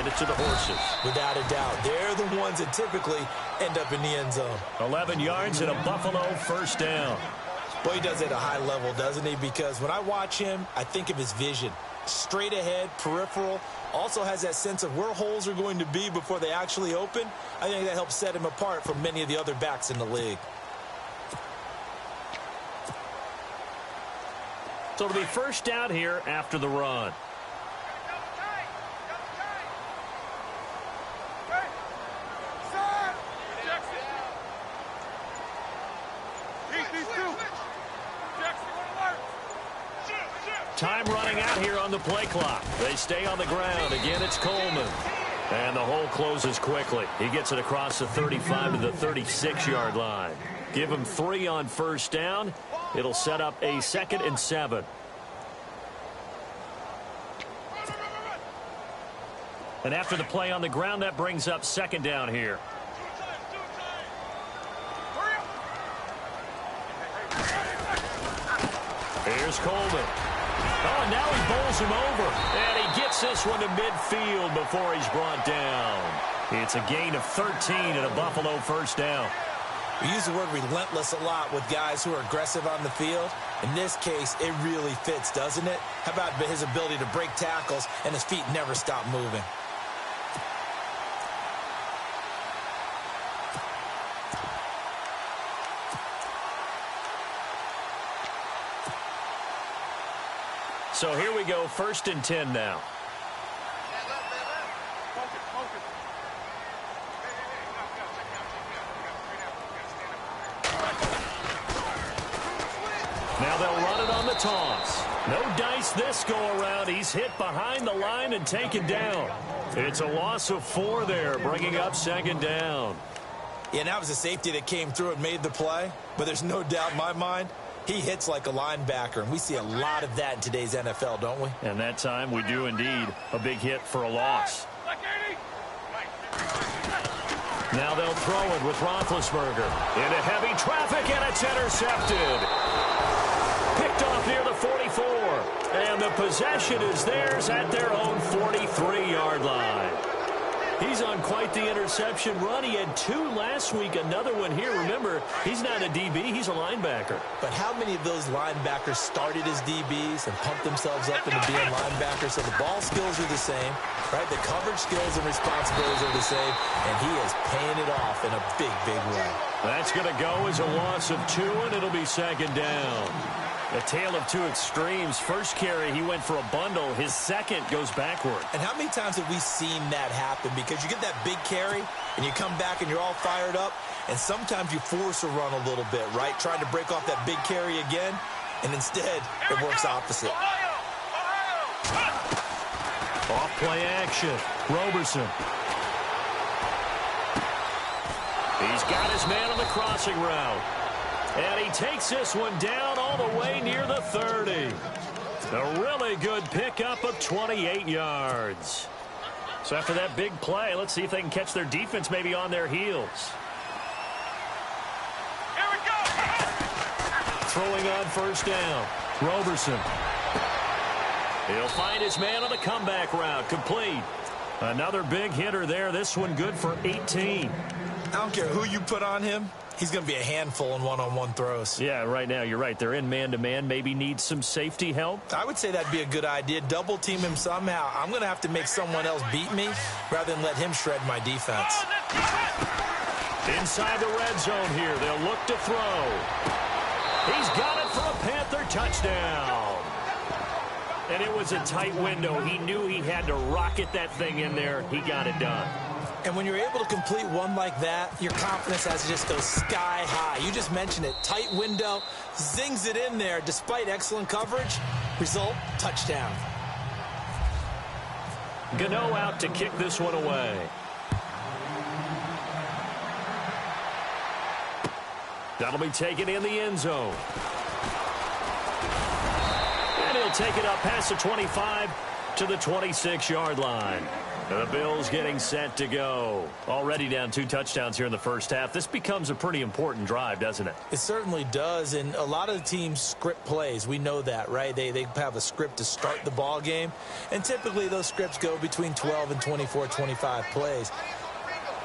get it to the horses. Without a doubt, they're the ones that typically end up in the end zone. 11 yards and a Buffalo first down. Well, he does it at a high level, doesn't he? Because when I watch him, I think of his vision. Straight ahead, peripheral, also has that sense of where holes are going to be before they actually open. I think that helps set him apart from many of the other backs in the league. So it'll be first down here after the run. Time running out here on the play clock. They stay on the ground. Again, it's Coleman. And the hole closes quickly. He gets it across the 35 to the 36-yard line. Give him 3 on first down. It'll set up a 2nd and 7. And after the play on the ground, that brings up 2nd down here. Here's Coleman. Oh, and now he bowls him over. And he gets this one to midfield before he's brought down. It's a gain of 13 and a Buffalo first down. We use the word relentless a lot with guys who are aggressive on the field. In this case, it really fits, doesn't it? How about his ability to break tackles and his feet never stop moving? So here we go, 1st and 10 now. Now they'll run it on the toss. No dice this go around. He's hit behind the line and taken down. It's a loss of 4 there, bringing up 2nd down. Yeah, that was a safety that came through and made the play. But there's no doubt in my mind, he hits like a linebacker, and we see a lot of that in today's NFL, don't we? And that time we do indeed. A big hit for a loss. Now they'll throw it with Roethlisberger. Into heavy traffic, and it's intercepted. Picked off near the 44. And the possession is theirs at their own 43-yard line. He's on quite the interception run. He had 2 last week, another one here. Remember, he's not a DB, he's a linebacker. But how many of those linebackers started as DBs and pumped themselves up into being linebackers? So the ball skills are the same, right? The coverage skills and responsibilities are the same, and he is paying it off in a big, big way. That's going to go as a loss of 2, and it'll be 2nd down. A tale of 2 extremes. First carry, he went for a bundle. His second goes backward. And how many times have we seen that happen? Because you get that big carry, and you come back and you're all fired up, and sometimes you force a run a little bit, right? Trying to break off that big carry again, and instead it works opposite. Off play action. Roberson. He's got his man on the crossing route. And he takes this one down all the way near the 30. A really good pickup of 28 yards. So after that big play, let's see if they can catch their defense maybe on their heels. Here we go! Throwing on first down. Roberson. He'll find his man on the comeback route. Complete. Another big hitter there. This one good for 18. I don't care who you put on him. He's going to be a handful in one-on-one throws. Yeah, right now, you're right. They're in man-to-man. Maybe need some safety help. I would say that'd be a good idea. Double team him somehow. I'm going to have to make someone else beat me rather than let him shred my defense. Inside the red zone here. They'll look to throw. He's got it for a Panther touchdown. And it was a tight window. He knew he had to rocket that thing in there. He got it done. And when you're able to complete one like that, your confidence has to just go sky high. You just mentioned it. Tight window, zings it in there despite excellent coverage. Result, touchdown. Gano out to kick this one away. That'll be taken in the end zone. And he'll take it up past the 25 to the 26-yard line. The Bills getting set to go. Already down 2 touchdowns here in the first half. This becomes a pretty important drive, doesn't it? It certainly does, and a lot of the teams script plays. We know that, right? They have a script to start the ball game, and typically those scripts go between 12 and 24, 25 plays.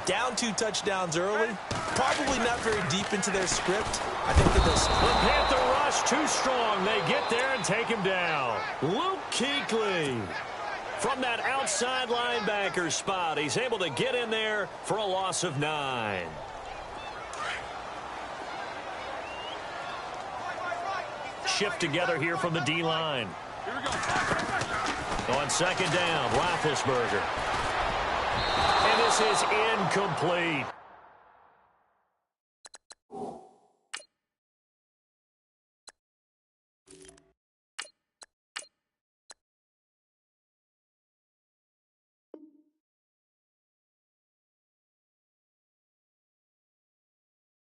Down 2 touchdowns early, probably not very deep into their script. I think that the Panther rush too strong. They get there and take him down. Luke Kuechly. From that outside linebacker spot, he's able to get in there for a loss of 9. Shift together here from the D-line. On second down, Roethlisberger. And this is incomplete.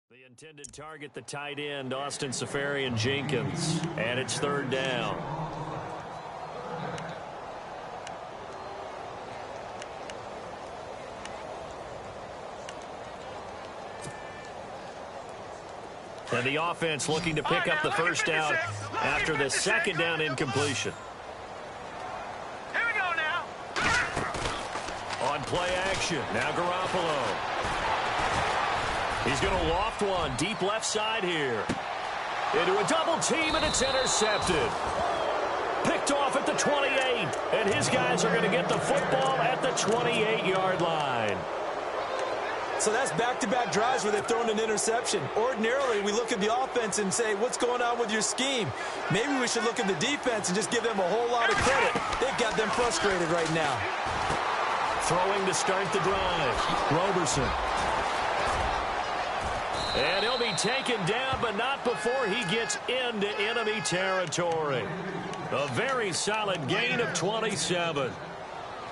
The intended target, the tight end, Austin Seferian-Jenkins. And it's third down. And the offense looking to pick up the first down after the second down incompletion. Here we go now. On play action, now Garoppolo. He's going to loft one deep left side here. Into a double team, and it's intercepted. Picked off at the 28, and his guys are going to get the football at the 28-yard line. So that's back-to-back drives where they've thrown an interception. Ordinarily, we look at the offense and say, what's going on with your scheme? Maybe we should look at the defense and just give them a whole lot of credit. They've got them frustrated right now. Throwing to start the drive, Roberson. And he'll be taken down, but not before he gets into enemy territory. A very solid gain of 27.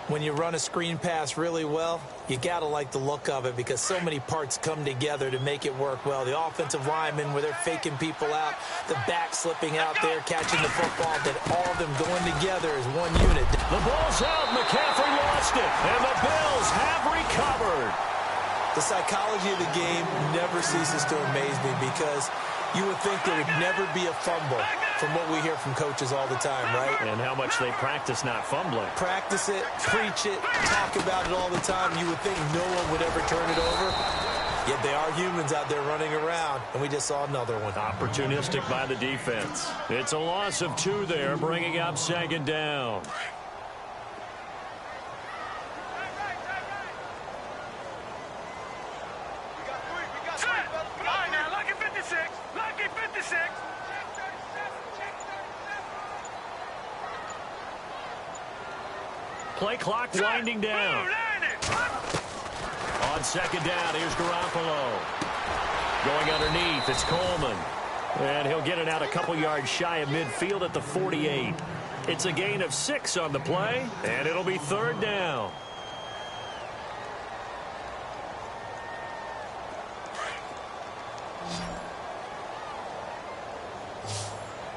When you run a screen pass really well, you got to like the look of it because so many parts come together to make it work well. The offensive linemen, where they're faking people out, the back slipping out there, catching the football, then all of them going together as one unit. The ball's out. McCaffrey lost it, and the Bills have recovered. The psychology of the game never ceases to amaze me because you would think there would never be a fumble from what we hear from coaches all the time, right? And how much they practice not fumbling. Practice it, preach it, talk about it all the time. You would think no one would ever turn it over. Yet they are humans out there running around, and we just saw another one. Opportunistic by the defense. It's a loss of 2 there, bringing up second down. Play clock winding down. On second down, here's Garoppolo. Going underneath, it's Coleman. And he'll get it out a couple yards shy of midfield at the 48. It's a gain of 6 on the play, and it'll be third down.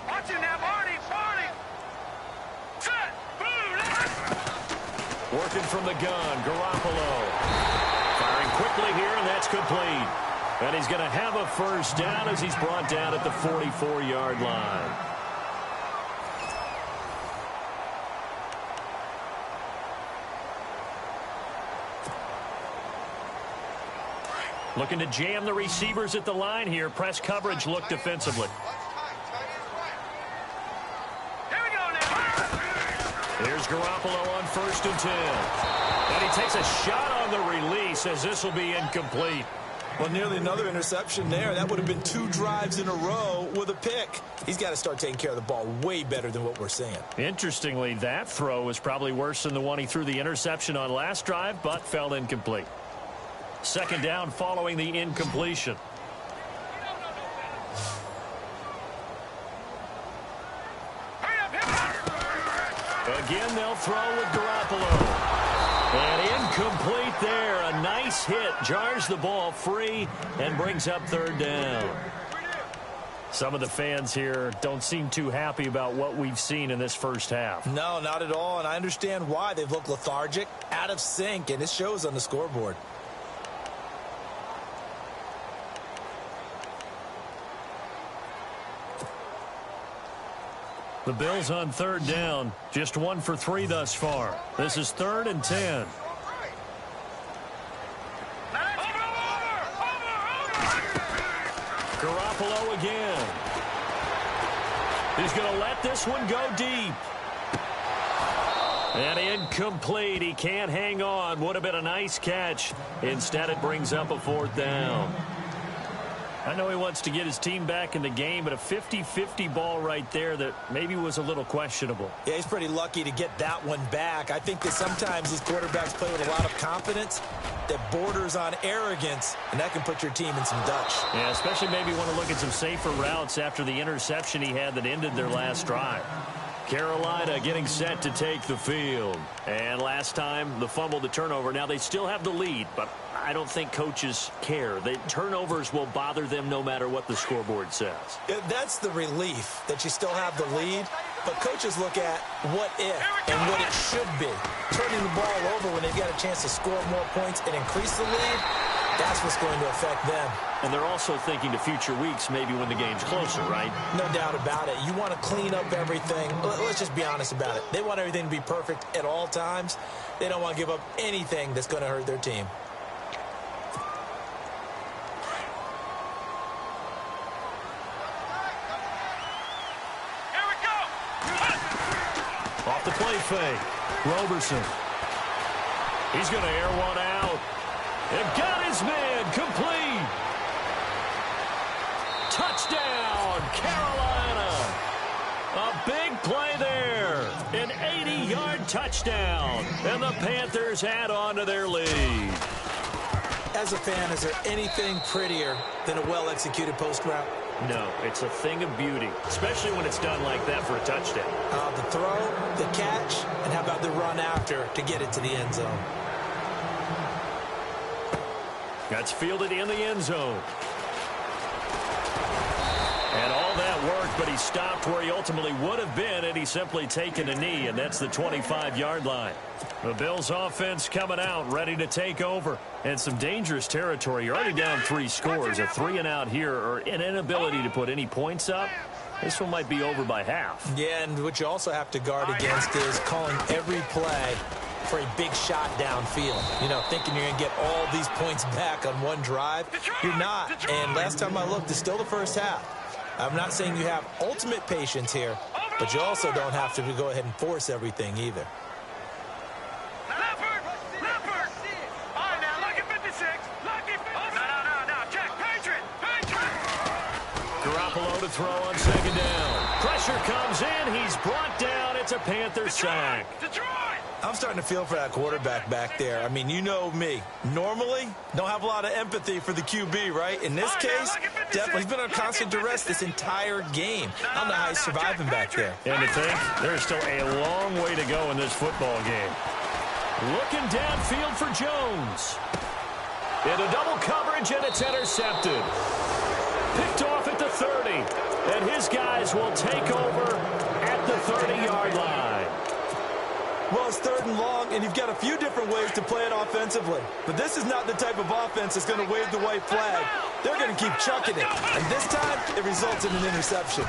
Watch it now, Barney. Working from the gun, Garoppolo. Firing quickly here, and that's complete. And he's going to have a first down as he's brought down at the 44-yard line. Looking to jam the receivers at the line here. Press coverage look defensively. Here's Garoppolo on 1st and 10. And he takes a shot on the release as this will be incomplete. Well, nearly another interception there. That would have been 2 drives in a row with a pick. He's got to start taking care of the ball way better than what we're seeing. Interestingly, that throw was probably worse than the one he threw the interception on last drive, but fell incomplete. Second down following the incompletion. Again, they'll throw with Garoppolo. And incomplete there. A nice hit. Jars the ball free and brings up third down. Some of the fans here don't seem too happy about what we've seen in this first half. No, not at all, and I understand why. They've looked lethargic, out of sync, and it shows on the scoreboard. The Bills on third down, just 1 for 3 thus far. This is 3rd and 10. Garoppolo again. He's going to let this one go deep. And incomplete. He can't hang on. Would have been a nice catch. Instead, it brings up a 4th down. I know he wants to get his team back in the game, but a 50-50 ball right there that maybe was a little questionable. Yeah, he's pretty lucky to get that one back. I think that sometimes these quarterbacks play with a lot of confidence that borders on arrogance, and that can put your team in some Dutch. Yeah, especially maybe want to look at some safer routes after the interception he had that ended their last drive. Carolina getting set to take the field. And last time, the fumble, the turnover. Now they still have the lead, but I don't think coaches care. The turnovers will bother them no matter what the scoreboard says. Yeah, that's the relief, that you still have the lead. But coaches look at what if and what it should be. Turning the ball over when they've got a chance to score more points and increase the lead, that's what's going to affect them. And they're also thinking to future weeks, maybe when the game's closer, right? No doubt about it. You want to clean up everything. Let's just be honest about it. They want everything to be perfect at all times. They don't want to give up anything that's going to hurt their team. Here we go. Off the play fake. Roberson. He's going to air one out. And got his man complete. Touchdown, Carolina. A big play there. An 80-yard touchdown. And the Panthers add on to their lead. As a fan, is there anything prettier than a well-executed post route? No, it's a thing of beauty, especially when it's done like that for a touchdown. The throw, the catch, and how about the run after to get it to the end zone? That's fielded in the end zone. And all that worked, but he stopped where he ultimately would have been had he simply taken a knee, and that's the 25-yard line. The Bills offense coming out, ready to take over. And some dangerous territory. You're already down 3 scores. A 3-and-out here, or an inability to put any points up. This one might be over by half. Yeah, and what you also have to guard against is calling every play for a big shot downfield. You know, thinking you're going to get all these points back on one drive. You're not. And last time I looked, it's still the first half. I'm not saying you have ultimate patience here, but you also don't have to go ahead and force everything either. Garoppolo to throw on 2nd down. Pressure comes in. He's brought down. It's a Panther sack. I'm starting to feel for that quarterback back there. I mean, you know me. Normally, don't have a lot of empathy for the QB, right? In this case, definitely. He's been on constant duress this entire game. I don't know how he's surviving back there. And to think, there's still a long way to go in this football game. Looking downfield for Jones. Into double coverage, and it's intercepted. Picked off at the 30. And his guys will take over at the 30-yard line. Well, it's 3rd and long, and you've got a few different ways to play it offensively. But this is not the type of offense that's going to wave the white flag. They're going to keep chucking it. And this time, it results in an interception.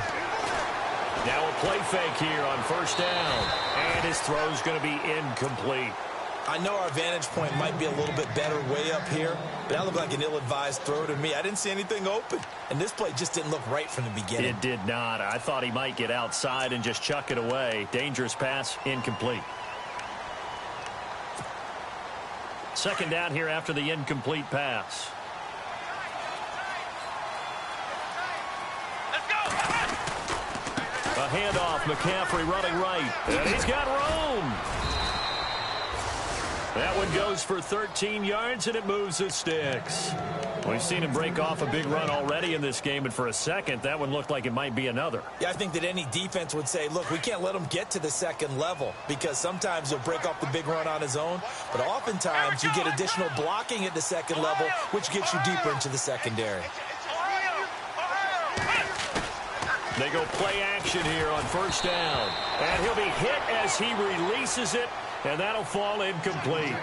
Now a play fake here on 1st down. And his throw's going to be incomplete. I know our vantage point might be a little bit better way up here, but that looked like an ill-advised throw to me. I didn't see anything open, and this play just didn't look right from the beginning. It did not. I thought he might get outside and just chuck it away. Dangerous pass, incomplete. 2nd down here after the incomplete pass. A handoff, McCaffrey running right. And he's got room. That one goes for 13 yards, and it moves the sticks. We've seen him break off a big run already in this game, and for a second, that one looked like it might be another. Yeah, I think that any defense would say, look, we can't let him get to the 2nd level, because sometimes he'll break off the big run on his own, but oftentimes you get additional blocking at the 2nd level, which gets you deeper into the secondary. They go play action here on first down. And he'll be hit as he releases it, and that'll fall incomplete.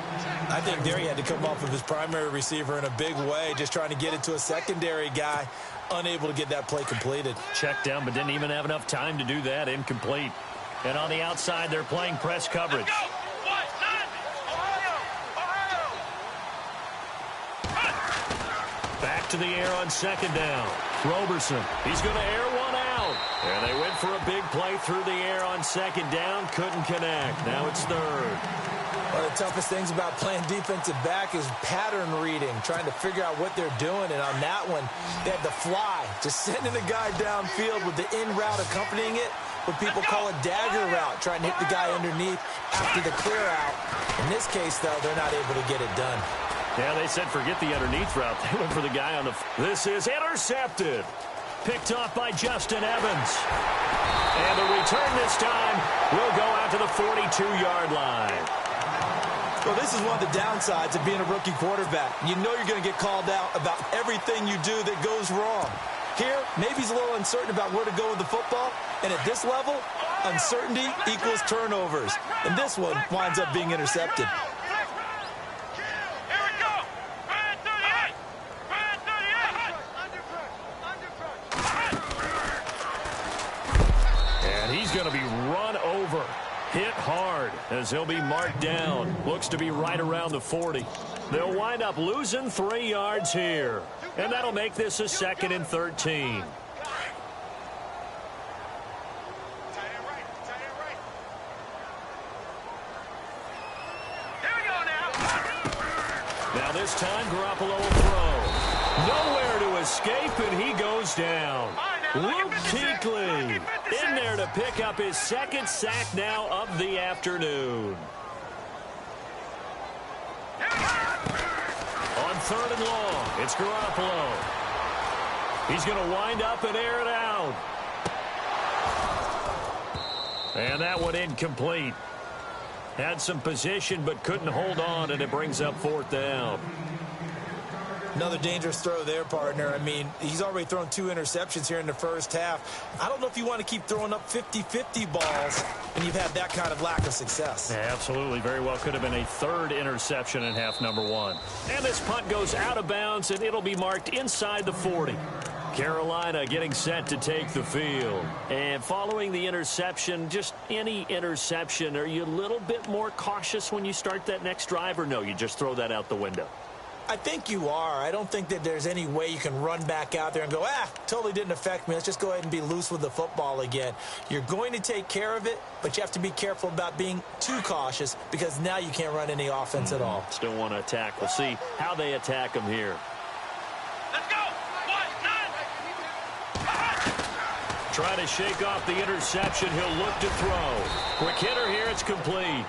I think there he had to come off of his primary receiver in a big way, just trying to get it to a secondary guy, unable to get that play completed. Checked down, but didn't even have enough time to do that. Incomplete. And on the outside, they're playing press coverage. Back to the air on second down. Roberson, he's going to air one out. And they went for a big play through the air on second down. Couldn't connect. Now it's third. One of the toughest things about playing defensive back is pattern reading, trying to figure out what they're doing. And on that one, they had the fly, just sending the guy downfield with the in route accompanying it, what people call a dagger route, trying to hit the guy underneath after the clear out. In this case, though, they're not able to get it done. Yeah, they said forget the underneath route. They went for the guy on the... This is intercepted. Picked off by Justin Evans. And the return this time will go out to the 42-yard line. Well, this is one of the downsides of being a rookie quarterback. You know you're going to get called out about everything you do that goes wrong. Here, maybe he's a little uncertain about where to go with the football. And at this level, uncertainty equals turnovers. And this one winds up being intercepted. Going to be run over, hit hard as he'll be marked down. Looks to be right around the 40. They'll wind up losing 3 yards here, and that'll make this a 2nd and 13. Now this time Garoppolo will throw. Nowhere to escape, and he goes down. Luke Kuechly in there to pick up his 2nd sack now of the afternoon. On 3rd and long, it's Garoppolo. He's going to wind up and air it out. And that one incomplete. Had some position but couldn't hold on, and it brings up 4th down. Another dangerous throw there, partner. I mean, he's already thrown 2 interceptions here in the first half. I don't know if you want to keep throwing up 50-50 balls when you've had that kind of lack of success. Yeah, absolutely. Very well could have been a 3rd interception in half number 1. And this punt goes out of bounds, and it'll be marked inside the 40. Carolina getting set to take the field. And following the interception, just any interception, are you a little bit more cautious when you start that next drive, or no, you just throw that out the window? I think you are. I don't think that there's any way you can run back out there and go, totally didn't affect me. Let's just go ahead and be loose with the football again. You're going to take care of it, but you have to be careful about being too cautious because now you can't run any offense at all. Still want to attack. We'll see how they attack them here. Let's go. 1-9. Try to shake off the interception. He'll look to throw. Quick hitter here. It's complete.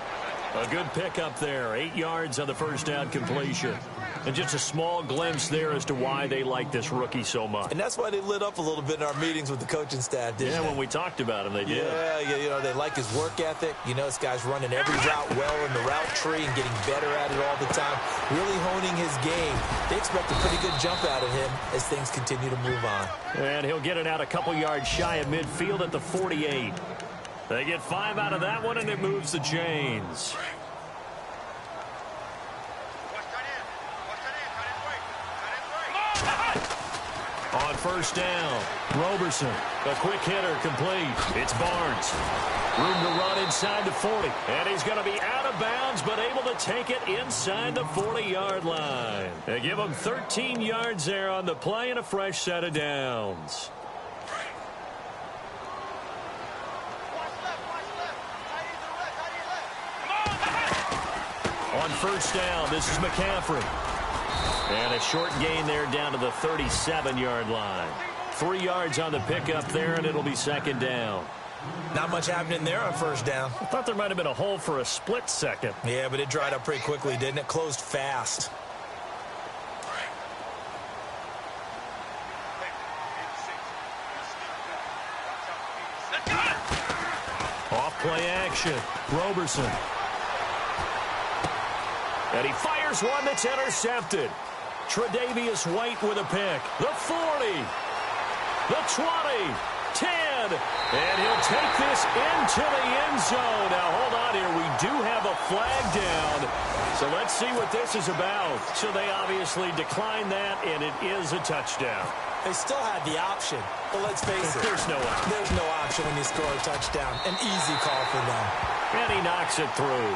A good pickup there. 8 yards on the first down completion. And just a small glimpse there as to why they like this rookie so much. And that's why they lit up a little bit in our meetings with the coaching staff, didn't they? When we talked about him, they did. Yeah, you know, they like his work ethic. You know, this guy's running every route well in the route tree and getting better at it all the time, really honing his game. They expect a pretty good jump out of him as things continue to move on. And he'll get it out a couple yards shy of midfield at the 48. They get 5 out of that one, and it moves the chains. On first down, Roberson, a quick hitter, complete. It's Barnes. Room to run inside the 40. And he's going to be out of bounds, but able to take it inside the 40-yard line. They give him 13 yards there on the play and a fresh set of downs. On first down, this is McCaffrey. And a short gain there down to the 37-yard line. 3 yards on the pickup there, and it'll be 2nd down. Not much happening there on first down. I thought there might have been a hole for a split second. Yeah, but it dried up pretty quickly, didn't it? Closed fast. Off play action. Roberson. And he fires one that's intercepted. Tre'Davious White with a pick. The 40. The 20. 10. And he'll take this into the end zone. Now, hold on here. We do have a flag down. So let's see what this is about. So they obviously declined that, and it is a touchdown. They still had the option, but let's face it. There's no option. There's no option when you score a touchdown. An easy call for them. And he knocks it through.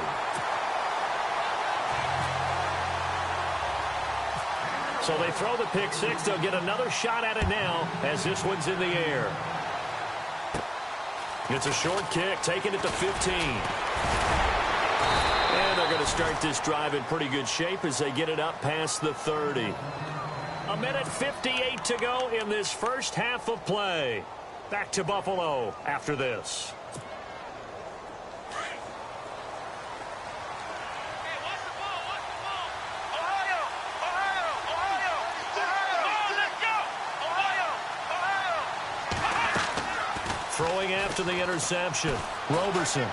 So they throw the pick six. They'll get another shot at it now as this one's in the air. It's a short kick, taking it to 15. And they're going to start this drive in pretty good shape as they get it up past the 30. A minute 58 to go in this first half of play. Back to Buffalo after this. Throwing after the interception, Roberson.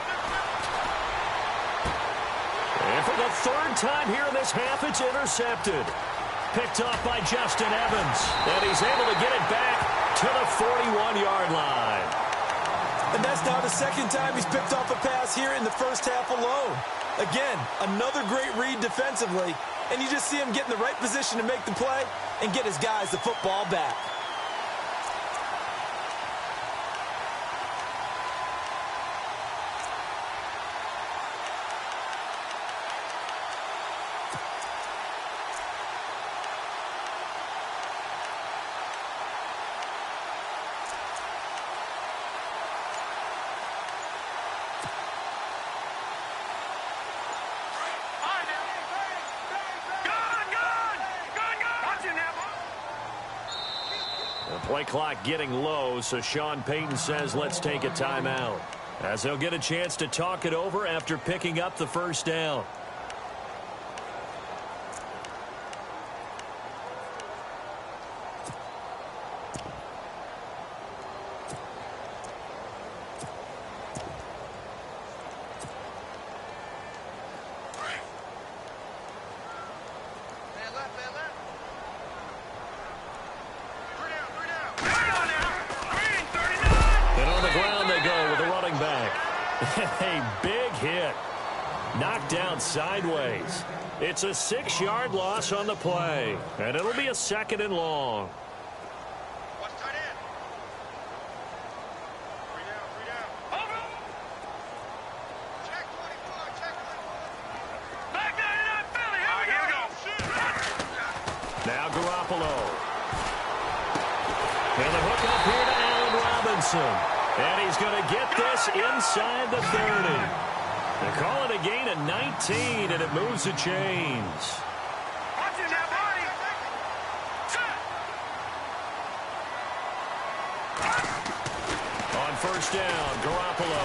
And for the third time here in this half, it's intercepted. Picked off by Justin Evans. And he's able to get it back to the 41-yard line. And that's now the second time he's picked off a pass here in the first half alone. Again, another great read defensively. And you just see him get in the right position to make the play and get his guys the football back. Play clock getting low, so Sean Payton says let's take a timeout, as they'll get a chance to talk it over after picking up the first down. A big hit. Knocked down sideways. It's a 6-yard loss on the play. And it'll be a 2nd and long. Watch tight end. 3 down, 3 down. Over. Check 24, check 24. Back 99, Philly. Here we go. Now Garoppolo. And the hook up here to Allen Robinson. And he's going to get this inside the 30. They call it a gain of 19, and it moves the chains. Watch it now, buddy. On first down, Garoppolo.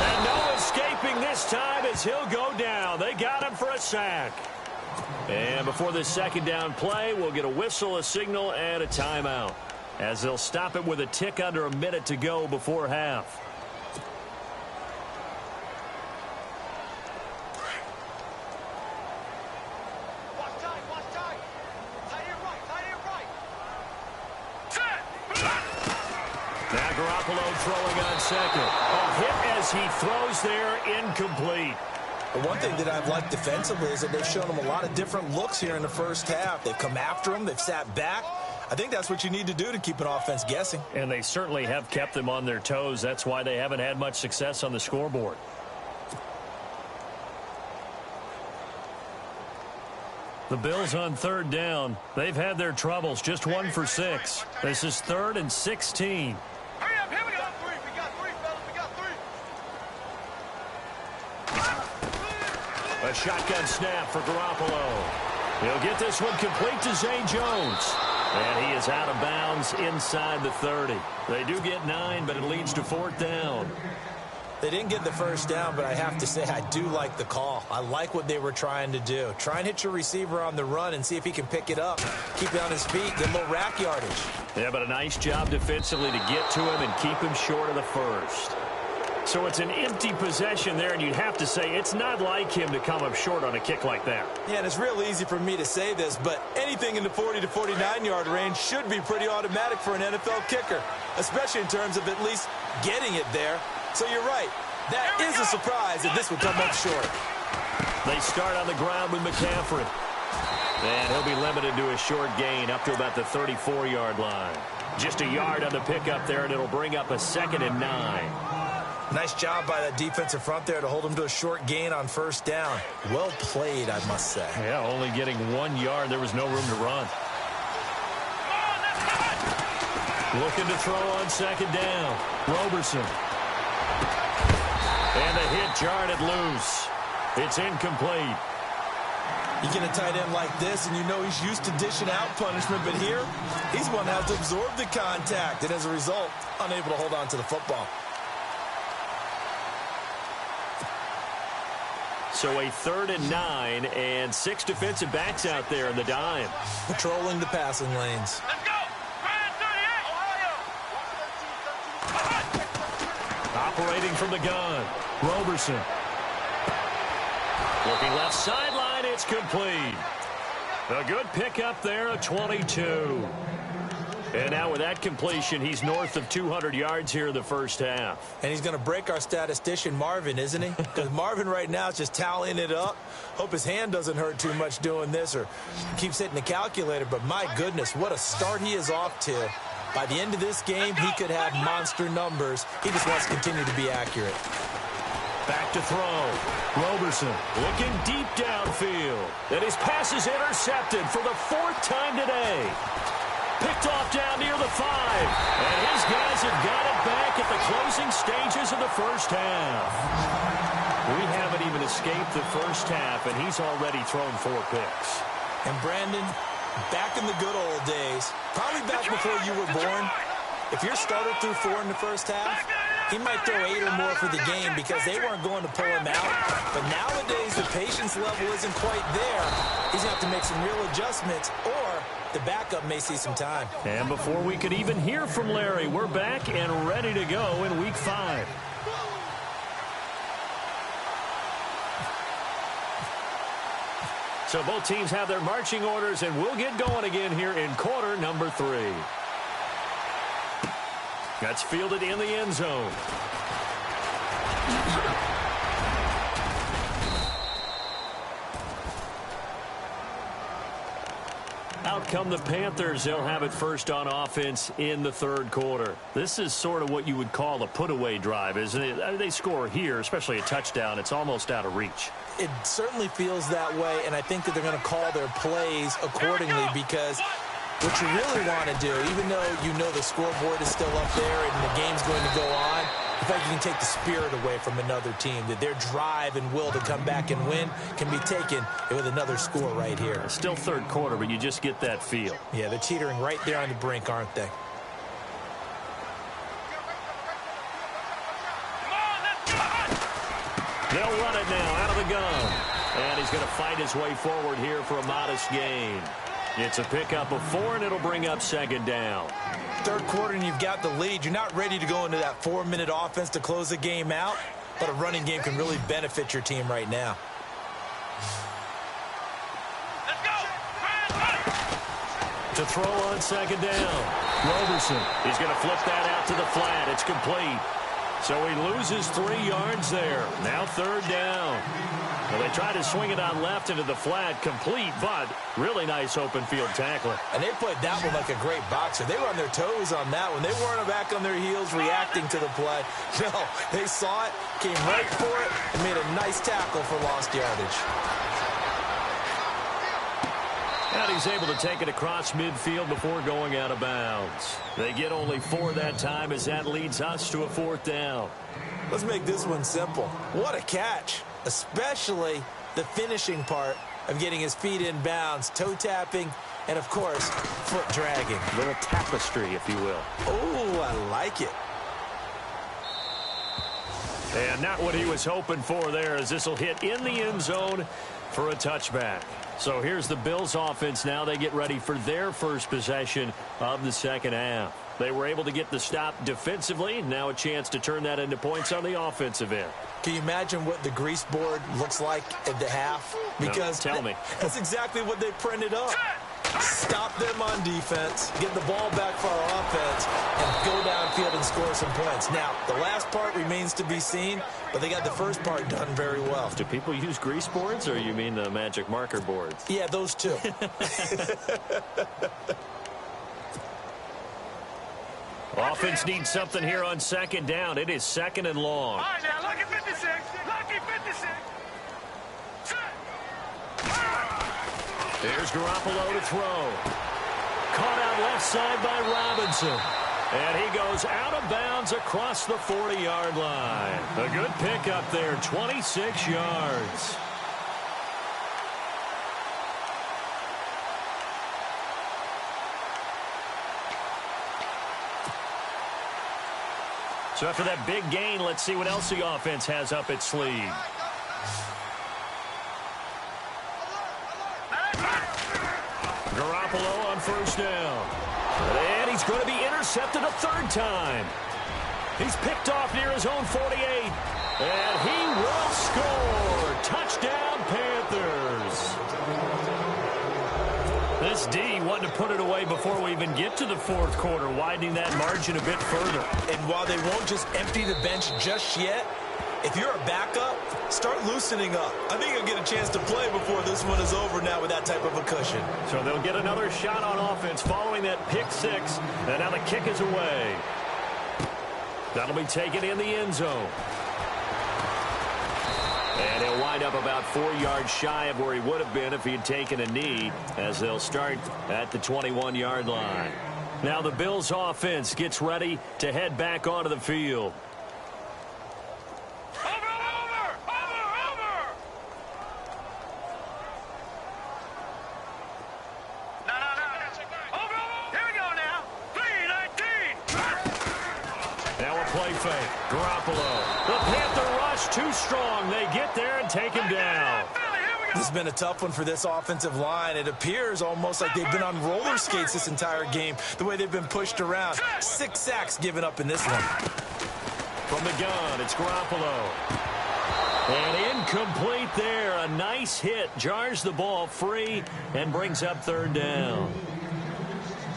And no escaping this time as he'll go down. They got him for a sack. And before this second down play, we'll get a whistle, a signal, and a timeout, as they'll stop it with a tick under a minute to go before half. Watch tight. Tight end right. Now Garoppolo throwing on second. A hit as he throws there, incomplete. The one thing that I've liked defensively is that they've shown him a lot of different looks here in the first half. They've come after him. They've sat back. I think that's what you need to do to keep an offense guessing. And they certainly have kept them on their toes. That's why they haven't had much success on the scoreboard. The Bills on third down. They've had their troubles. Just 1 for 6. This is 3rd and 16. Hurry up, here we go. We got three, fellas. We got 3. A shotgun snap for Garoppolo. He'll get this one complete to Zay Jones. And he is out of bounds inside the 30. They do get 9, but it leads to 4th down. They didn't get the first down, but I have to say I do like the call. I like what they were trying to do. Try and hit your receiver on the run and see if he can pick it up. Keep it on his feet, get a little rack yardage. Yeah, but a nice job defensively to get to him and keep him short of the first. So it's an empty possession there, and you'd have to say it's not like him to come up short on a kick like that. Yeah, and it's real easy for me to say this, but anything in the 40 to 49-yard range should be pretty automatic for an NFL kicker. especially in terms of at least getting it there. So you're right. That is a surprise that this would come up short. They start on the ground with McCaffrey. And he'll be limited to a short gain up to about the 34-yard line. Just a yard on the pickup there, and it'll bring up a 2nd and 9. Nice job by that defensive front there to hold him to a short gain on first down. Well played, I must say. Yeah, only getting 1 yard. There was no room to run. Looking to throw on 2nd down. Roberson. And the hit jarred it loose. It's incomplete. You get a tight end like this, and you know he's used to dishing out punishment, but here, he's one that has to absorb the contact, and as a result, unable to hold on to the football. So a 3rd and 9, and 6 defensive backs out there in the dime. Patrolling the passing lanes. Let's go. Operating from the gun. Roberson. Looking left sideline, it's complete. A good pickup there, a 22. And now with that completion, he's north of 200 yards here in the first half. And he's going to break our statistician, Marvin, isn't he? Because Marvin right now is just tallying it up. Hope his hand doesn't hurt too much doing this or keeps hitting the calculator. But my goodness, what a start he is off to. By the end of this game, he could have monster numbers. He just wants to continue to be accurate. Back to throw. Roberson looking deep downfield. And his pass is intercepted for the 4th time today. Picked off down near the 5. And his guys have got it back at the closing stages of the first half. We haven't even escaped the first half, and he's already thrown 4 picks. And Brandon, back in the good old days, probably back before you were born, if your starter threw 4 in the first half, he might throw 8 or more for the game because they weren't going to pull him out. But nowadays, the patience level isn't quite there. He's going to have to make some real adjustments, or the backup may see some time. And before we could even hear from Larry, we're back and ready to go in Week 5. So both teams have their marching orders, and we'll get going again here in quarter number 3. That's fielded in the end zone. Out come the Panthers. They'll have it first on offense in the 3rd quarter. This is sort of what you would call a put-away drive, isn't it? They score here, especially a touchdown. It's almost out of reach. It certainly feels that way, and I think that they're going to call their plays accordingly because what you really want to do, even though you know the scoreboard is still up there and the game's going to go on, in fact, you can take the spirit away from another team, that their drive and will to come back and win can be taken with another score right here. It's still 3rd quarter, but you just get that feel. Yeah, they're teetering right there on the brink, aren't they? They'll run it now out of the gun. And he's going to fight his way forward here for a modest gain. It's a pickup of 4, and it'll bring up 2nd down. 3rd quarter, and you've got the lead. You're not ready to go into that 4-minute offense to close the game out, but a running game can really benefit your team right now. Let's go. To throw on 2nd down. Roberson. He's going to flip that out to the flat. It's complete. So he loses 3 yards there. Now 3rd down. Well, they try to swing it on left into the flat, complete, but really nice open field tackling. And they played that one like a great boxer. They were on their toes on that one. They weren't back on their heels reacting to the play. No, they saw it, came right for it, and made a nice tackle for lost yardage. And he's able to take it across midfield before going out of bounds. They get only 4 that time as that leads us to a 4th down. Let's make this one simple. What a catch, especially the finishing part of getting his feet in bounds, toe tapping, and, of course, foot dragging. A little tapestry, if you will. Oh, I like it. And not what he was hoping for there, as this will hit in the end zone for a touchback. So here's the Bills offense now. They get ready for their first possession of the 2nd half. They were able to get the stop defensively. Now a chance to turn that into points on the offensive end. Can you imagine what the grease board looks like at the half? Because no, tell me. That's exactly what they printed up. Stop them on defense, get the ball back for our offense, and go downfield and score some points. Now, the last part remains to be seen, but they got the first part done very well. Do people use grease boards, or you mean the magic marker boards? Yeah, those two. Offense needs something here on second down. It is second and long. All right, now, lucky 56. Lucky 56. There's Garoppolo to throw. Caught out left side by Robinson. And he goes out of bounds across the 40-yard line. A good pickup there, 26 yards. So after that big gain, let's see what else the offense has up its sleeve. Garoppolo on first down. And he's going to be intercepted a third time. He's picked off near his own 48. And he will score. Touchdown, Panthers. This D wanted to put it away before we even get to the fourth quarter, widening that margin a bit further. And while they won't just empty the bench just yet, if you're a backup, start loosening up. I think you'll get a chance to play before this one is over now with that type of a cushion. So they'll get another shot on offense following that pick six. And now the kick is away. That'll be taken in the end zone. And he'll wind up about 4 yards shy of where he would have been if he had taken a knee, as they'll start at the 21-yard line. Now the Bills offense gets ready to head back onto the field. Play fake. Garoppolo. The Panther rush too strong. They get there and take him down. This has been a tough one for this offensive line. It appears almost like they've been on roller skates this entire game, the way they've been pushed around. 6 sacks given up in this one. From the gun, it's Garoppolo. And incomplete there. A nice hit. Jars the ball free and brings up third down.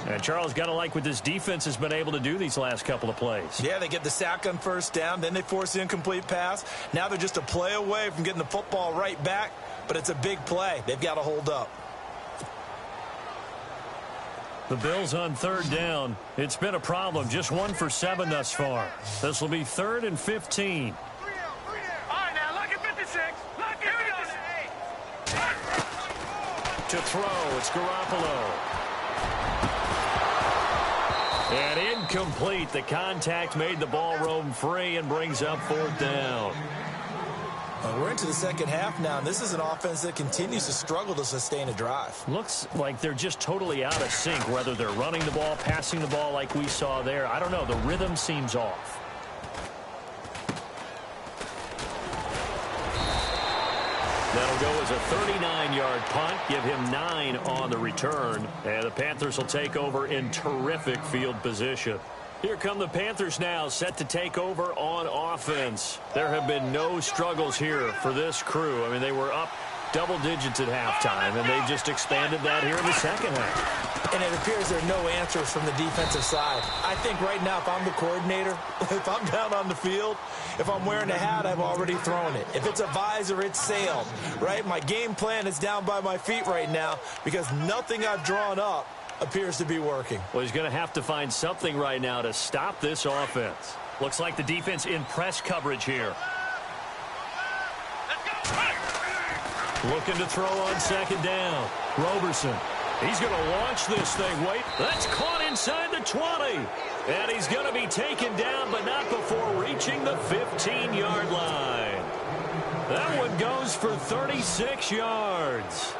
And Charles, got to like what this defense has been able to do these last couple of plays. Yeah, they get the sack on first down, then they force the incomplete pass. Now they're just a play away from getting the football right back, but it's a big play. They've got to hold up. The Bills on third down. It's been a problem. Just 1 for 7 thus far. This will be 3rd and 15. All right, now, lucky 56. Lucky 56. To throw, it's Garoppolo. And incomplete. The contact made the ball roam free and brings up 4th down. We're into the second half now, and this is an offense that continues to struggle to sustain a drive. Looks like they're just totally out of sync, whether they're running the ball, passing the ball like we saw there. I don't know. The rhythm seems off. That'll go as a 39-yard punt, give him 9 on the return, and the Panthers will take over in terrific field position. Here come the Panthers now, set to take over on offense. There have been no struggles here for this crew. I mean, they were up double digits at halftime, and they just expanded that here in the second half. And it appears there are no answers from the defensive side. I think right now, if I'm the coordinator, if I'm down on the field, if I'm wearing a hat, I've already thrown it. If it's a visor, it's sailed, right? My game plan is down by my feet right now because nothing I've drawn up appears to be working. Well, he's going to have to find something right now to stop this offense. Looks like the defense in press coverage here. Looking to throw on second down. Roberson. He's going to launch this thing. Wait, that's caught inside the 20. And he's going to be taken down, but not before reaching the 15-yard line. That one goes for 36 yards.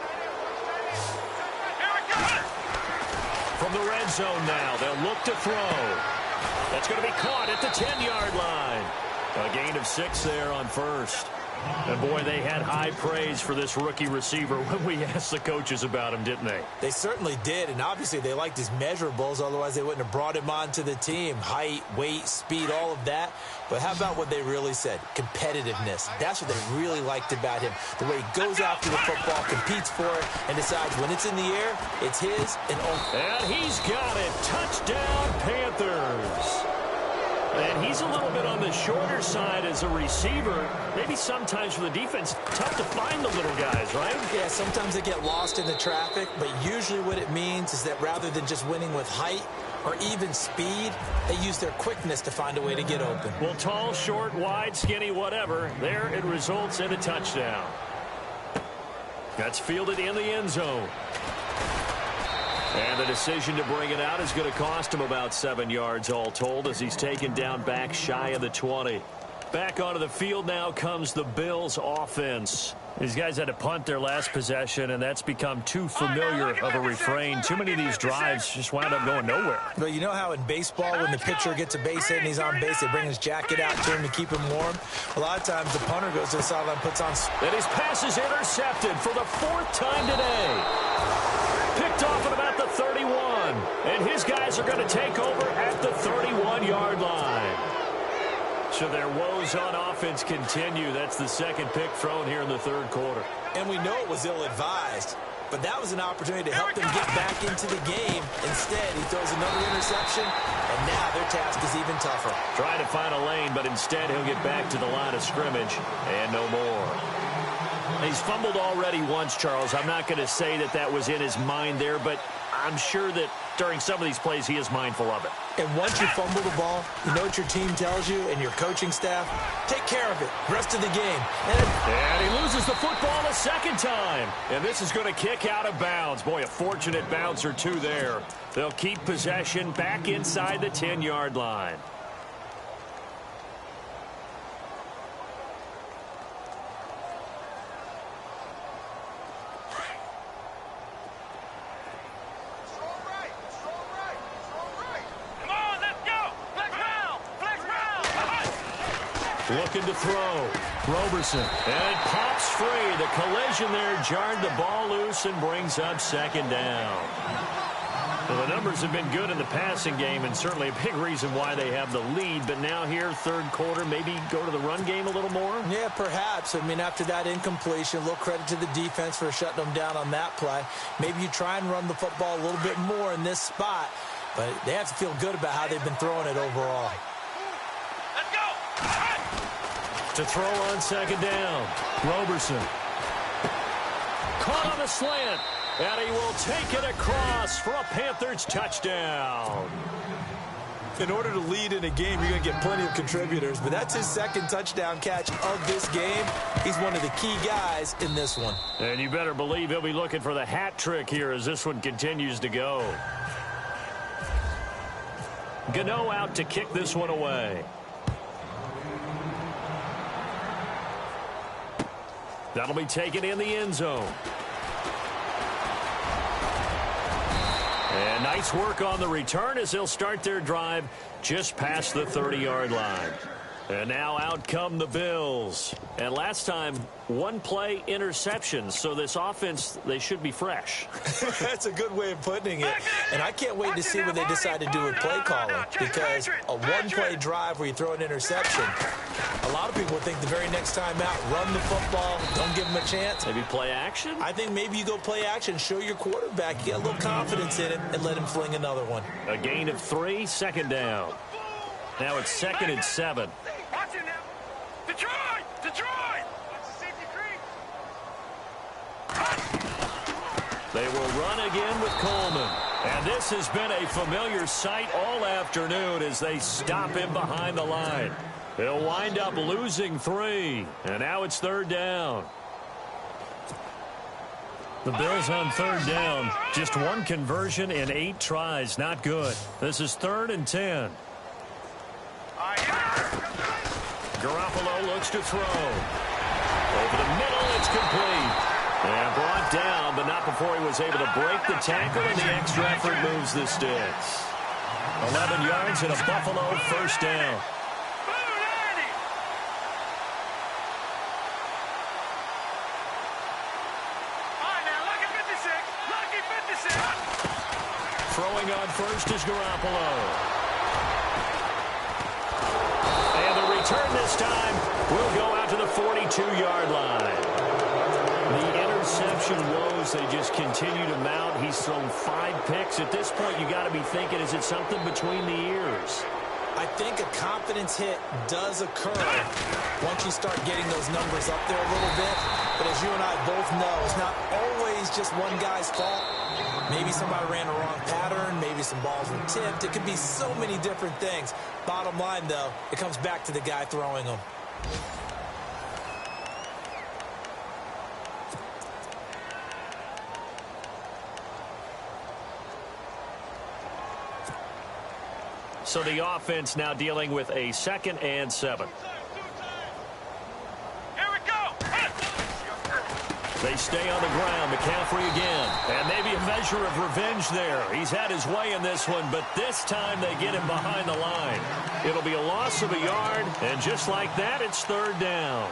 From the red zone now, they'll look to throw. That's going to be caught at the 10-yard line. A gain of 6 there on first. And, boy, they had high praise for this rookie receiver when we asked the coaches about him, didn't they? They certainly did, and obviously they liked his measurables. Otherwise, they wouldn't have brought him onto the team. Height, weight, speed, all of that. But how about what they really said? Competitiveness. That's what they really liked about him. The way he goes after the football, competes for it, and decides when it's in the air, it's his and only. And he's got it. Touchdown, Panthers. And he's a little bit on the shorter side as a receiver. Maybe sometimes for the defense, tough to find the little guys, right? Yeah, sometimes they get lost in the traffic, but usually what it means is that rather than just winning with height or even speed, they use their quickness to find a way to get open. Well, tall, short, wide, skinny, whatever, there it results in a touchdown. That's fielded in the end zone. And the decision to bring it out is going to cost him about 7 yards all told as he's taken down back shy of the 20. Back onto the field now comes the Bills offense. These guys had to punt their last possession, and that's become too familiar of a refrain. Too many of these drives just wound up going nowhere. Well, you know how in baseball when the pitcher gets a base hit and he's on base, they bring his jacket out to him to keep him warm? A lot of times the punter goes to the sideline, puts on... And his pass is intercepted for the 4th time today. Picked off at about the 31. And his guys are going to take over at the 31-yard line. So their woes on offense continue. That's the second pick thrown here in the third quarter. And we know it was ill-advised, but that was an opportunity to help them get back into the game. Instead, he throws another interception, and now their task is even tougher. Trying to find a lane, but instead he'll get back to the line of scrimmage, and no more. He's fumbled already once, Charles. I'm not going to say that that was in his mind there, but I'm sure that during some of these plays he is mindful of it. And once you fumble the ball, you know what your team tells you and your coaching staff? Take care of it. Rest of the game. And he loses the football a second time. And this is going to kick out of bounds. Boy, a fortunate bounce or two there. They'll keep possession back inside the 10-yard line. Looking to throw. Roberson. And it pops free. The collision there jarred the ball loose and brings up second down. Well, the numbers have been good in the passing game and certainly a big reason why they have the lead. But now here, third quarter, maybe go to the run game a little more? Yeah, perhaps. I mean, after that incompletion, a little credit to the defense for shutting them down on that play. Maybe you try and run the football a little bit more in this spot. But they have to feel good about how they've been throwing it overall. To throw on second down. Roberson. Caught on the slant. And he will take it across for a Panthers touchdown. In order to lead in a game, you're going to get plenty of contributors. But that's his second touchdown catch of this game. He's one of the key guys in this one. And you better believe he'll be looking for the hat trick here as this one continues to go. Gano out to kick this one away. That'll be taken in the end zone. And nice work on the return as they'll start their drive just past the 30-yard line. And now out come the Bills. And last time, one play interceptions. So this offense, they should be fresh. That's a good way of putting it. And I can't wait to see what they decide to do with play calling. Because a one-play drive where you throw an interception, a lot of people would think the very next time out, run the football, don't give them a chance. Maybe play action? I think maybe you go play action, show your quarterback, you get a little confidence in it, and let him fling another one. A gain of 3, second down. Now it's 2nd and 7. Watch it now. Detroit! Detroit! They will run again with Coleman. And this has been a familiar sight all afternoon as they stop him behind the line. They'll wind up losing 3. And now it's 3rd down. The Bills on 3rd down. Just one conversion in 8 tries. Not good. This is 3rd and 10. Garoppolo looks to throw. Over the middle, it's complete. And brought down, but not before he was able to break the tackle, and the extra effort moves the sticks. 11 yards and a Buffalo first down. Throwing on first is Garoppolo. And the return this time will go out to the 42-yard line. The interception woes, they just continue to mount. He's thrown 5 picks. At this point, you got to be thinking, is it something between the ears? I think a confidence hit does occur once you start getting those numbers up there a little bit. But as you and I both know, it's not always just one guy's fault. Maybe somebody ran a wrong pattern. Maybe some balls were tipped. It could be so many different things. Bottom line, though, it comes back to the guy throwing them. So the offense now dealing with a 2nd and 7. Here we go. They stay on the ground. McCaffrey again. And maybe a measure of revenge there. He's had his way in this one, but this time they get him behind the line. It'll be a loss of a yard, and just like that, it's 3rd down.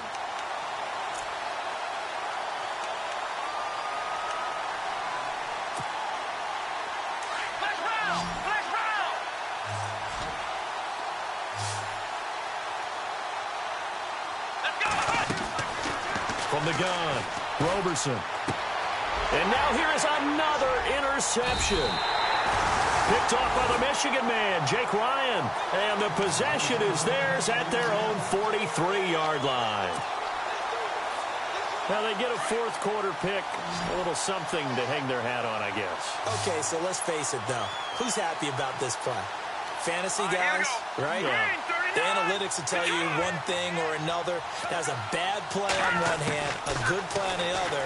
From the gun, Roberson. And now here is another interception. Picked off by the Michigan man, Jake Ryan. And the possession is theirs at their own 43-yard line. Now they get a 4th quarter pick. A little something to hang their hat on, I guess. Okay, so let's face it, though. Who's happy about this play? Fantasy guys, right? Yeah. The analytics will tell you one thing or another. That's a bad play on one hand, a good play on the other,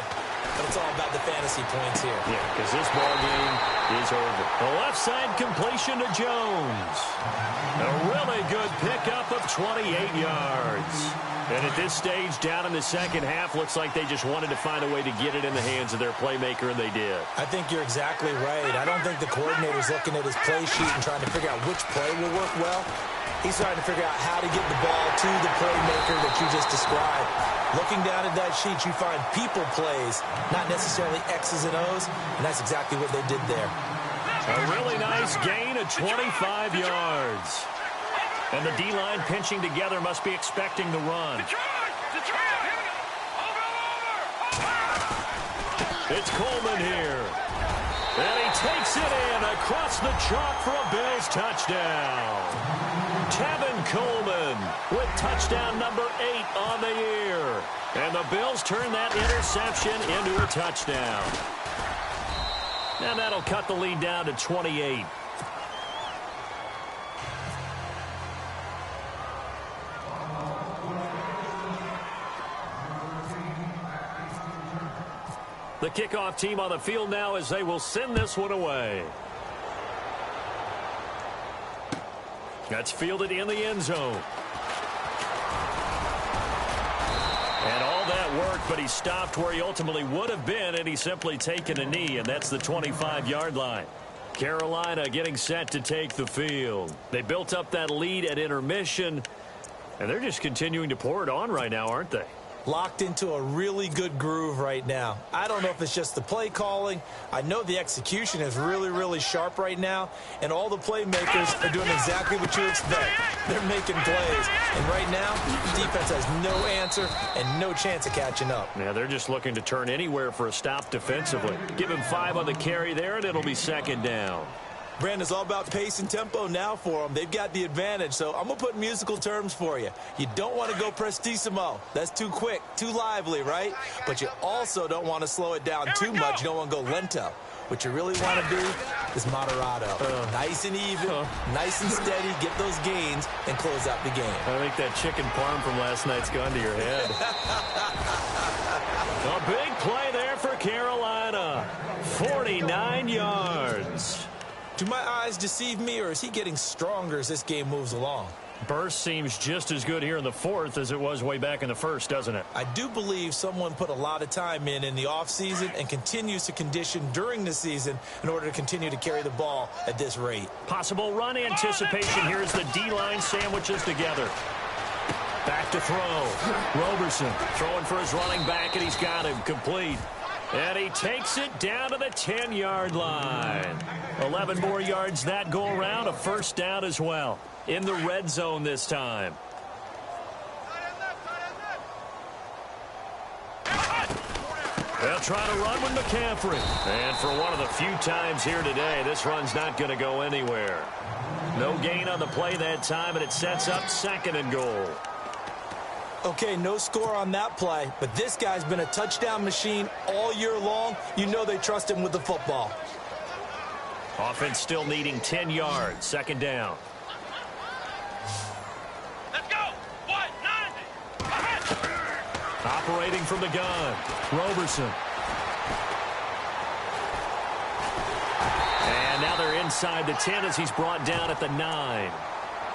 but it's all about the fantasy points here. Yeah, because this ball game is over. The left side completion to Jones. A really good pickup of 28 yards. And at this stage, down in the second half, looks like they just wanted to find a way to get it in the hands of their playmaker, and they did. I think you're exactly right. I don't think the coordinator's looking at his play sheet and trying to figure out which play will work well. He's trying to figure out how to get the ball to the playmaker that you just described. Looking down at that sheet, you find people plays, not necessarily X's and O's, and that's exactly what they did there. A really nice gain of 25 yards. And the D-line pinching together must be expecting the run. It's Coleman here. And he takes it in across the chalk for a Bills touchdown. Tevin Coleman with touchdown number 8 on the year. And the Bills turn that interception into a touchdown. And that'll cut the lead down to 28. The kickoff team on the field now as they will send this one away. That's fielded in the end zone. And all that work, but he stopped where he ultimately would have been, and he's simply taken a knee, and that's the 25-yard line. Carolina getting set to take the field. They built up that lead at intermission, and they're just continuing to pour it on right now, aren't they? Locked into a really good groove right now. I don't know if it's just the play calling. I know the execution is really, really sharp right now, and all the playmakers are doing exactly what you expect. They're making plays, and right now, the defense has no answer and no chance of catching up. Yeah, they're just looking to turn anywhere for a stop defensively. Give him 5 on the carry there, and it'll be 2nd down. Brandon, it's all about pace and tempo now for them. They've got the advantage, so I'm going to put musical terms for you. You don't want to go prestissimo. That's too quick, too lively, right? But you also don't want to slow it down too much. You don't want to go lento. What you really want to do is moderato. Nice and even, nice and steady, get those gains, and close out the game. I think that chicken parm from last night's gone to your head. A big play there for Carolina. 49 yards. Do my eyes deceive me, or is he getting stronger as this game moves along? Burst seems just as good here in the 4th as it was way back in the 1st, doesn't it? I do believe someone put a lot of time in the offseason and continues to condition during the season in order to continue to carry the ball at this rate. Possible run anticipation here as the D-line sandwiches together. Back to throw. Roberson throwing for his running back, and he's got him complete. And he takes it down to the 10-yard line. 11 more yards that go around, a first down as well. In the red zone this time. They'll try to run with McCaffrey. And for one of the few times here today, this run's not going to go anywhere. No gain on the play that time, and it sets up 2nd and goal. Okay, no score on that play, but this guy's been a touchdown machine all year long. You know they trust him with the football. Offense still needing 10 yards, 2nd down. Let's go. 190. Operating from the gun, Roberson. And now they're inside the 10 as he's brought down at the 9.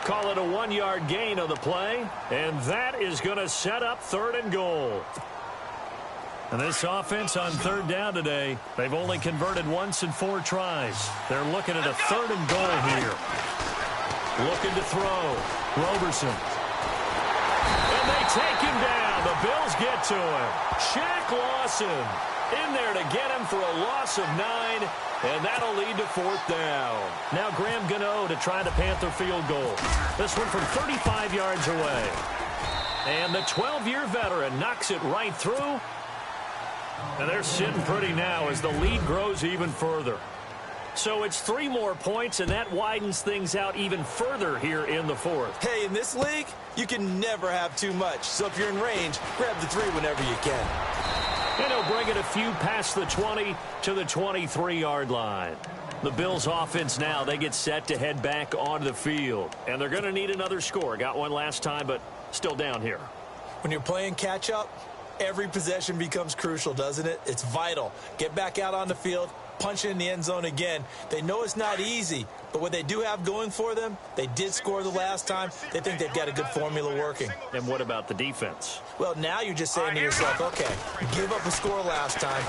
Call it a 1-yard gain on the play, and that is going to set up 3rd and goal. And this offense on 3rd down today, they've only converted once in 4 tries. They're looking at a 3rd and goal here. Looking to throw, Roberson. And they take him down. The Bills get to him. Shaq Lawson in there to get him for a loss of 9. And that'll lead to 4th down. Now Graham Gano to try the Panther field goal. This one from 35 yards away. And the 12-year veteran knocks it right through. And they're sitting pretty now as the lead grows even further. So it's 3 more points, and that widens things out even further here in the 4th. Hey, in this league, you can never have too much. So if you're in range, grab the 3 whenever you can. And he'll bring it a few past the 20 to the 23-yard line. The Bills offense now, they get set to head back onto the field. And they're going to need another score. Got one last time, but still down here. When you're playing catch-up, every possession becomes crucial, doesn't it? It's vital. Get back out on the field, punch it in the end zone again. They know it's not easy, but what they do have going for them, they did score the last time. They think they've got a good formula working. And what about the defense? Well, now you're just saying to yourself, okay, give up a score last time.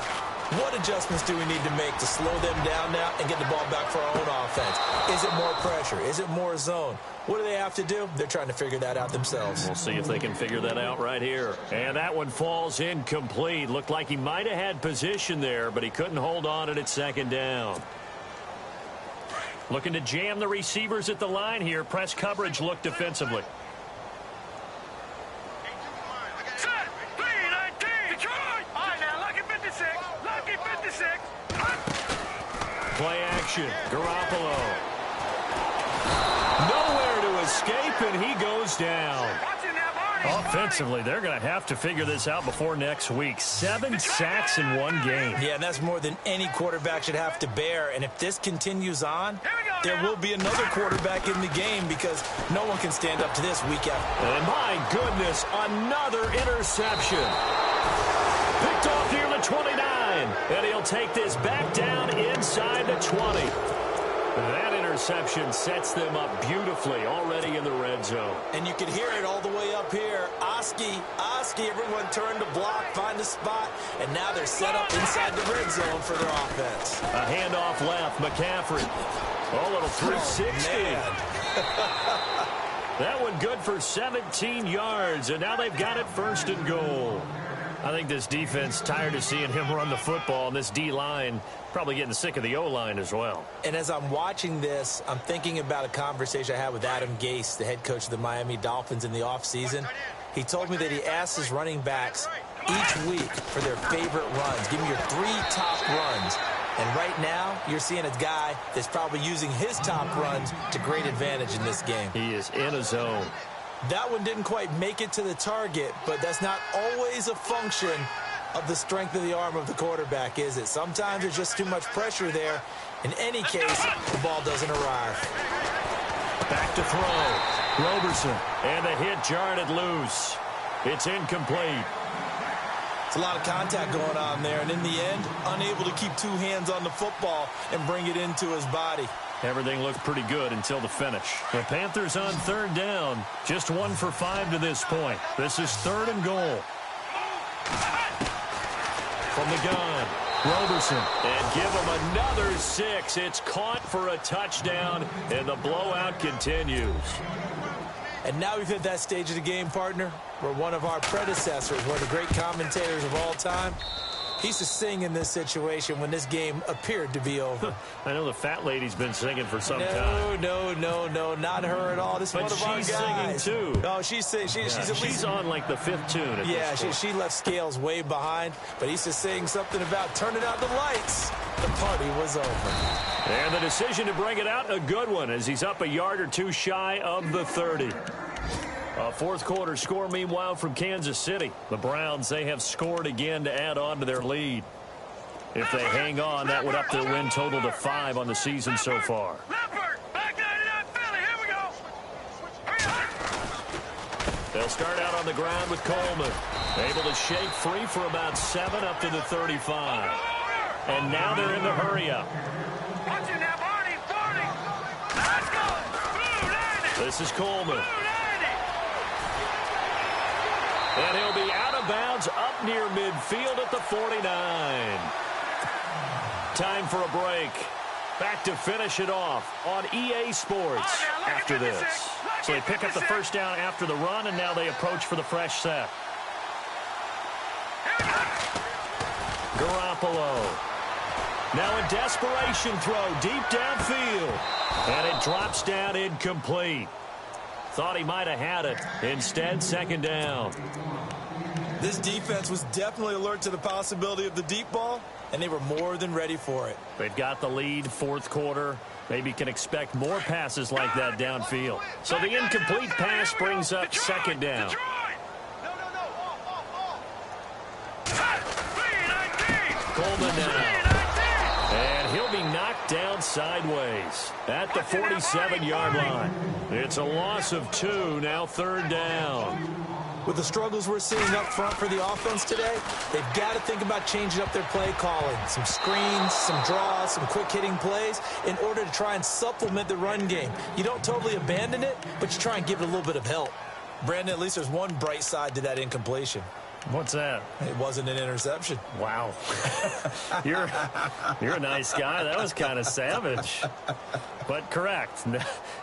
What adjustments do we need to make to slow them down now and get the ball back for our own offense? Is it more pressure? Is it more zone? What do they have to do? They're trying to figure that out themselves. We'll see if they can figure that out right here. And that one falls incomplete. Looked like he might have had position there, but he couldn't hold on at 2nd down. Looking to jam the receivers at the line here. Press coverage look defensively. Play action. Garoppolo. Nowhere to escape, and he goes down. Offensively, they're going to have to figure this out before next week. 7 sacks in 1 game. Yeah, and that's more than any quarterback should have to bear. And if this continues on, there will be another quarterback in the game because no one can stand up to this week after. And my goodness, another interception. Picked off near the 29. And he'll take this back down inside the 20. That interception sets them up beautifully already in the red zone. And you can hear it all the way up here. Oski, everyone turned to block, find a spot, and now they're set up inside the red zone for their offense. A handoff left, McCaffrey. Oh, little 360. That one good for 17 yards, and now they've got it 1st and goal. I think this defense tired of seeing him run the football, and this D-line probably getting sick of the O-line as well. And as I'm watching this, I'm thinking about a conversation I had with Adam Gase, the head coach of the Miami Dolphins in the offseason. He told me that he asked his running backs each week for their favorite runs. Give me your 3 top runs. And right now, you're seeing a guy that's probably using his top runs to great advantage in this game. He is in a zone. That one didn't quite make it to the target, but that's not always a function of the strength of the arm of the quarterback, is it? Sometimes there's just too much pressure there. In any case, the ball doesn't arrive. Back to throw. Roberson. And the hit jarred it loose. It's incomplete. It's a lot of contact going on there, and in the end, unable to keep 2 hands on the football and bring it into his body. Everything looked pretty good until the finish. The Panthers on 3rd down. Just 1 for 5 to this point. This is 3rd and goal. From the gun, Roberson. And give him another 6. It's caught for a touchdown, and the blowout continues. And now we've hit that stage of the game, partner, where one of our predecessors, one of the great commentators of all time, He used to sing in this situation when this game appeared to be over. I know the fat lady's been singing for some time. No, not her at all. This is one of our guys. But she's singing too. Oh, she's singing. She's on like the 5th tune at this point. She left Scales way behind, but he used to sing something about turning out the lights. The party was over. And the decision to bring it out, a good one, as he's up a yard or two shy of the 30. A fourth quarter score, meanwhile, from Kansas City. The Browns, they have scored again to add on to their lead. If they hang on, that would up their win total to 5 on the season so far. They'll start out on the ground with Coleman. Able to shake free for about 7 up to the 35. And now they're in the hurry-up. This is Coleman. And he'll be out of bounds up near midfield at the 49. Time for a break. Back to finish it off on EA Sports after this. So they pick up the first down after the run, and now they approach for the fresh set. Garoppolo. Now a desperation throw deep downfield. And it drops down incomplete. Thought he might have had it. Instead, second down. This defense was definitely alert to the possibility of the deep ball, and they were more than ready for it. They've got the lead, fourth quarter. Maybe can expect more passes like that downfield. So the incomplete pass brings up second down. Coleman now. And he'll be knocked down sideways at the 47-yard line. It's a loss of 2, now third down. With the struggles we're seeing up front for the offense today, they've got to think about changing up their play calling. Some screens, some draws, some quick-hitting plays in order to try and supplement the run game. You don't totally abandon it, but you try and give it a little bit of help. Brandon, at least there's one bright side to that incompletion. What's that? It wasn't an interception. Wow. You're a nice guy. That was kind of savage. But correct.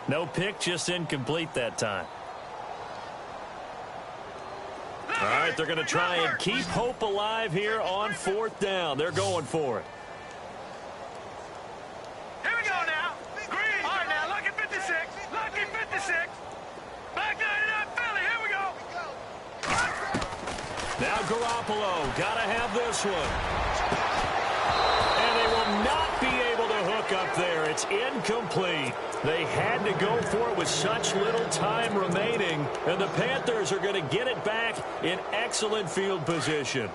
No pick, just incomplete that time. All right, they're going to try and keep hope alive here on fourth down. They're going for it. Here we go now. Green. All right, now, lucky 56. Lucky 56. Back 99 Philly. Here we go. Now Garoppolo. Got to have this one. And they will not be able to hook up there. It's incomplete. They had to go for it with such little time remaining, and the Panthers are going to get it back in excellent field position.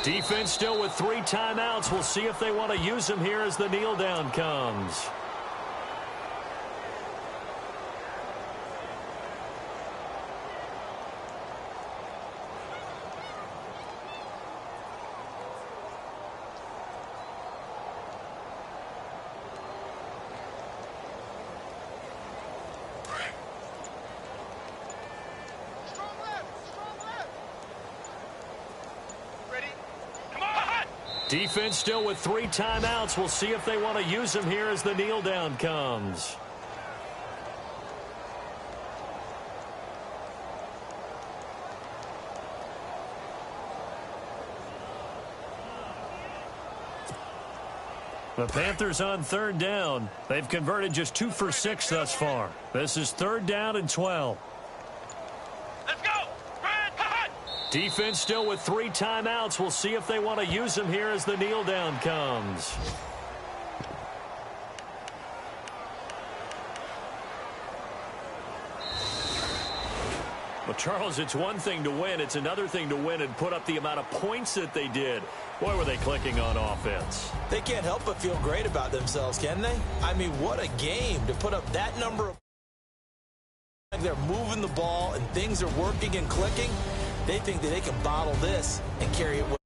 Defense still with 3 timeouts. We'll see if they want to use them here as the kneel down comes. Defense still with 3 timeouts. We'll see if they want to use them here as the kneel down comes. The Panthers on third down. They've converted just 2 for 6 thus far. This is third down and 12. Let's go. Defense still with 3 timeouts. We'll see if they want to use them here as the kneel down comes. Well, Charles, it's one thing to win. It's another thing to win and put up the amount of points that they did. Boy, were they clicking on offense. They can't help but feel great about themselves, can they? I mean, what a game to put up that number of... They're moving the ball and things are working and clicking. They think that they can bottle this and carry it.